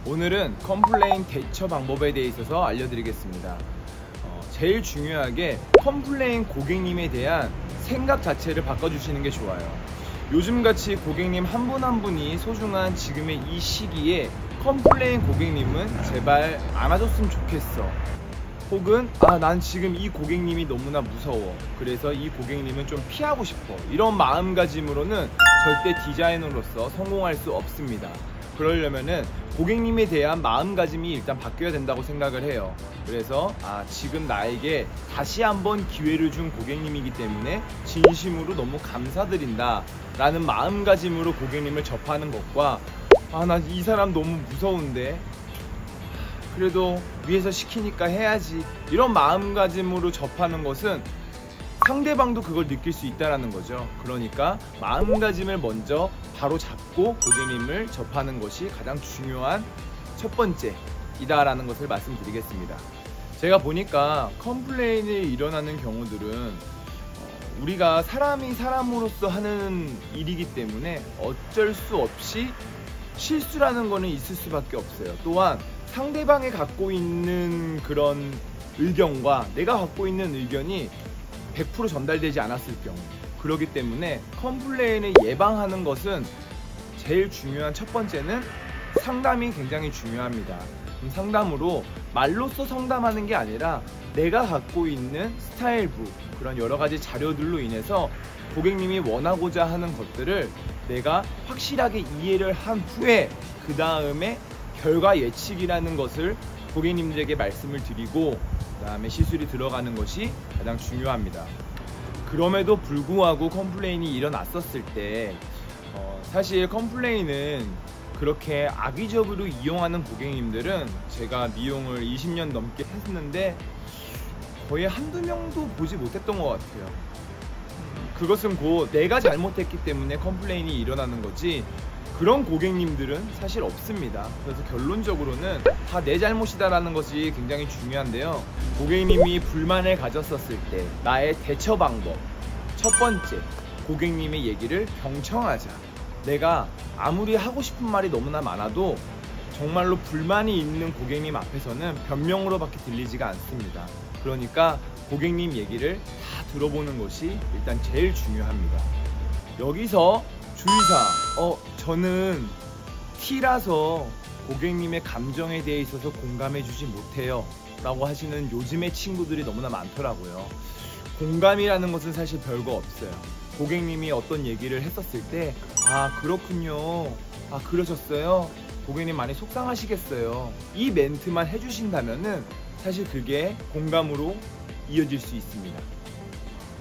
오늘은 컴플레인 대처 방법에 대해 있어서 알려드리겠습니다. 제일 중요하게 컴플레인 고객님에 대한 생각 자체를 바꿔주시는 게 좋아요. 요즘같이 고객님 한 분 한 분이 소중한 지금의 이 시기에 컴플레인 고객님은 제발 안 와줬으면 좋겠어. 혹은 난 지금 이 고객님이 너무나 무서워, 그래서 이 고객님은 좀 피하고 싶어, 이런 마음가짐으로는 절대 디자이너로서 성공할 수 없습니다. 그러려면은 고객님에 대한 마음가짐이 일단 바뀌어야 된다고 생각을 해요. 그래서 지금 나에게 다시 한번 기회를 준 고객님이기 때문에 진심으로 너무 감사드린다 라는 마음가짐으로 고객님을 접하는 것과 나 이 사람 너무 무서운데 그래도 위에서 시키니까 해야지, 이런 마음가짐으로 접하는 것은 상대방도 그걸 느낄 수 있다는 거죠. 그러니까 마음가짐을 먼저 바로 잡고 고객님을 접하는 것이 가장 중요한 첫 번째이다라는 것을 말씀드리겠습니다. 제가 보니까 컴플레인이 일어나는 경우들은 우리가 사람이 사람으로서 하는 일이기 때문에 어쩔 수 없이 실수라는 거는 있을 수밖에 없어요. 또한 상대방이 갖고 있는 그런 의견과 내가 갖고 있는 의견이 100% 전달되지 않았을 경우, 그렇기 때문에 컴플레인을 예방하는 것은 제일 중요한 첫 번째는 상담이 굉장히 중요합니다. 상담으로 말로써 상담하는 게 아니라 내가 갖고 있는 스타일북, 그런 여러 가지 자료들로 인해서 고객님이 원하고자 하는 것들을 내가 확실하게 이해를 한 후에 그 다음에 결과 예측이라는 것을 고객님들에게 말씀을 드리고 그 다음에 시술이 들어가는 것이 가장 중요합니다. 그럼에도 불구하고 컴플레인이 일어났었을 때 사실 컴플레인은 그렇게 악의적으로 이용하는 고객님들은 제가 미용을 20년 넘게 했는데 거의 한두 명도 보지 못했던 것 같아요. 그것은 곧 내가 잘못했기 때문에 컴플레인이 일어나는 거지 그런 고객님들은 사실 없습니다. 그래서 결론적으로는 다 내 잘못이다라는 것이 굉장히 중요한데요. 고객님이 불만을 가졌었을 때 나의 대처 방법, 첫 번째, 고객님의 얘기를 경청하자. 내가 아무리 하고 싶은 말이 너무나 많아도 정말로 불만이 있는 고객님 앞에서는 변명으로밖에 들리지가 않습니다. 그러니까 고객님 얘기를 다 들어보는 것이 일단 제일 중요합니다. 여기서 주의사항, 저는 T라서 고객님의 감정에 대해 있어서 공감해 주지 못해요 라고 하시는 요즘의 친구들이 너무나 많더라고요. 공감이라는 것은 사실 별거 없어요. 고객님이 어떤 얘기를 했었을 때 그렇군요, 그러셨어요, 고객님 많이 속상하시겠어요, 이 멘트만 해주신다면은 사실 그게 공감으로 이어질 수 있습니다.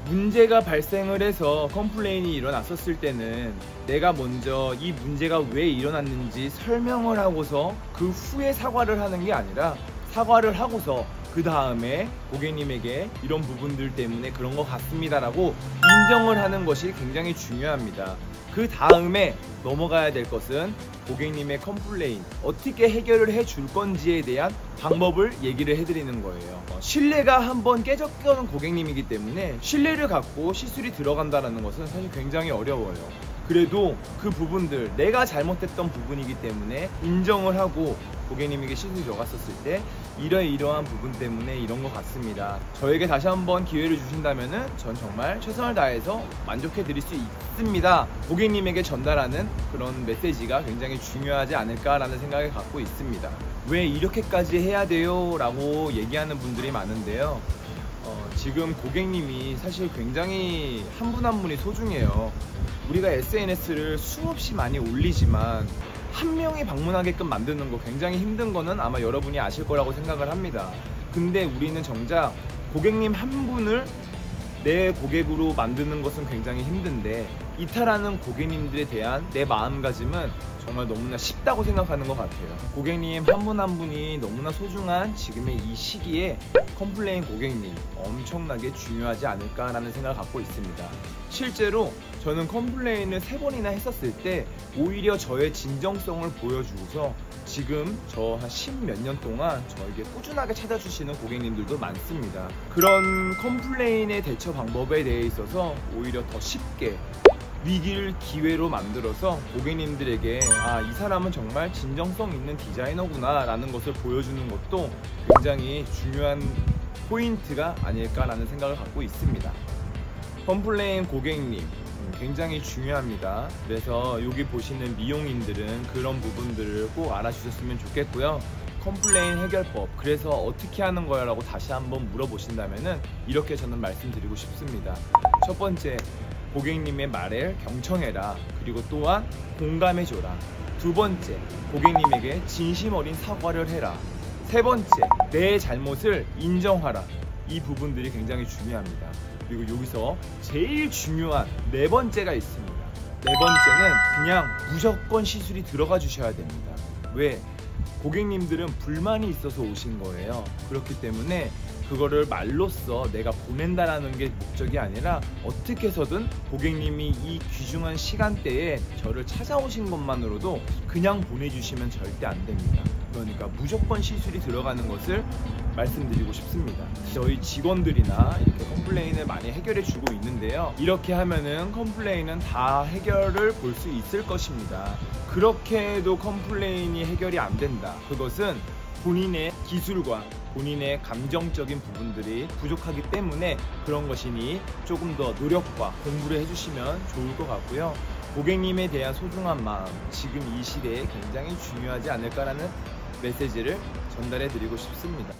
문제가 발생을 해서 컴플레인이 일어났었을 때는 내가 먼저 이 문제가 왜 일어났는지 설명을 하고서 그 후에 사과를 하는 게 아니라 사과를 하고서 그 다음에 고객님에게 이런 부분들 때문에 그런 것 같습니다 라고 인정을 하는 것이 굉장히 중요합니다. 그 다음에 넘어가야 될 것은 고객님의 컴플레인 어떻게 해결을 해줄 건지에 대한 방법을 얘기를 해드리는 거예요. 신뢰가 한번 깨졌던 고객님이기 때문에 신뢰를 갖고 시술이 들어간다는 것은 사실 굉장히 어려워요. 그래도 그 부분들, 내가 잘못했던 부분이기 때문에 인정을 하고 고객님에게 시술이 들어갔었을 때 이러한 부분 때문에 이런 것 같습니다, 저에게 다시 한번 기회를 주신다면 전 정말 최선을 다해서 만족해 드릴 수 있습니다, 고객님에게 전달하는 그런 메시지가 굉장히 중요하지 않을까라는 생각을 갖고 있습니다. 왜 이렇게까지 해야 돼요? 라고 얘기하는 분들이 많은데요. 지금 고객님이 사실 굉장히 한 분 한 분이 소중해요. 우리가 SNS를 수없이 많이 올리지만 한 명이 방문하게끔 만드는 거 굉장히 힘든 거는 아마 여러분이 아실 거라고 생각을 합니다. 근데 우리는 정작 고객님 한 분을 내 고객으로 만드는 것은 굉장히 힘든데 이탈하는 고객님들에 대한 내 마음가짐은 정말 너무나 쉽다고 생각하는 것 같아요. 고객님 한 분 한 분이 너무나 소중한 지금의 이 시기에 컴플레인 고객님 엄청나게 중요하지 않을까라는 생각을 갖고 있습니다. 실제로 저는 컴플레인을 3번이나 했었을 때 오히려 저의 진정성을 보여주고서 지금 저 한 10몇 년 동안 저에게 꾸준하게 찾아주시는 고객님들도 많습니다. 그런 컴플레인의 대처 방법에 대해 있어서 오히려 더 쉽게 위기를 기회로 만들어서 고객님들에게 이 사람은 정말 진정성 있는 디자이너구나 라는 것을 보여주는 것도 굉장히 중요한 포인트가 아닐까라는 생각을 갖고 있습니다. 컴플레인 고객님 굉장히 중요합니다. 그래서 여기 보시는 미용인들은 그런 부분들을 꼭 알아주셨으면 좋겠고요. 컴플레인 해결법, 그래서 어떻게 하는 거야 라고 다시 한번 물어보신다면 이렇게 저는 말씀드리고 싶습니다. 첫 번째, 고객님의 말을 경청해라. 그리고 또한 공감해줘라. 두 번째, 고객님에게 진심 어린 사과를 해라. 세 번째, 내 잘못을 인정하라. 이 부분들이 굉장히 중요합니다. 그리고 여기서 제일 중요한 네 번째가 있습니다. 네 번째는 그냥 무조건 시술이 들어가 주셔야 됩니다. 왜? 고객님들은 불만이 있어서 오신 거예요. 그렇기 때문에 그거를 말로써 내가 보낸다라는 게 목적이 아니라 어떻게 해서든 고객님이 이 귀중한 시간대에 저를 찾아오신 것만으로도 그냥 보내주시면 절대 안 됩니다. 그러니까 무조건 시술이 들어가는 것을 말씀드리고 싶습니다. 저희 직원들이나 이렇게 컴플레인을 많이 해결해 주고 있는데요. 이렇게 하면은 컴플레인은 다 해결을 볼 수 있을 것입니다. 그렇게 해도 컴플레인이 해결이 안 된다. 그것은 본인의 기술과 본인의 감정적인 부분들이 부족하기 때문에 그런 것이니 조금 더 노력과 공부를 해주시면 좋을 것 같고요. 고객님에 대한 소중한 마음, 지금 이 시대에 굉장히 중요하지 않을까라는 메시지를 전달해 드리고 싶습니다.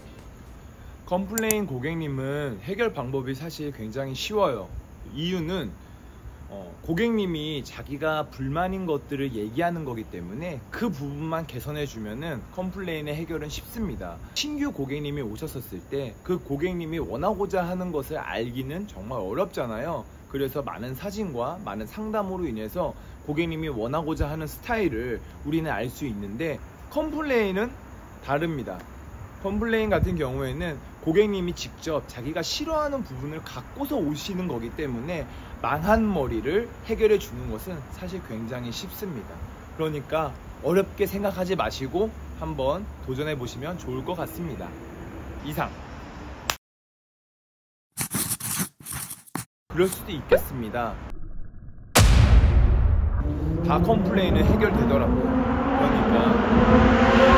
컴플레인 고객님은 해결 방법이 사실 굉장히 쉬워요. 이유는 고객님이 자기가 불만인 것들을 얘기하는 거기 때문에 그 부분만 개선해 주면은 컴플레인의 해결은 쉽습니다. 신규 고객님이 오셨었을 때 그 고객님이 원하고자 하는 것을 알기는 정말 어렵잖아요. 그래서 많은 사진과 많은 상담으로 인해서 고객님이 원하고자 하는 스타일을 우리는 알 수 있는데 컴플레인은 다릅니다. 컴플레인 같은 경우에는 고객님이 직접 자기가 싫어하는 부분을 갖고서 오시는 거기 때문에 망한 머리를 해결해 주는 것은 사실 굉장히 쉽습니다. 그러니까 어렵게 생각하지 마시고 한번 도전해 보시면 좋을 것 같습니다. 이상. 그럴 수도 있겠습니다. 다 컴플레인은 해결되더라고요. 그러니까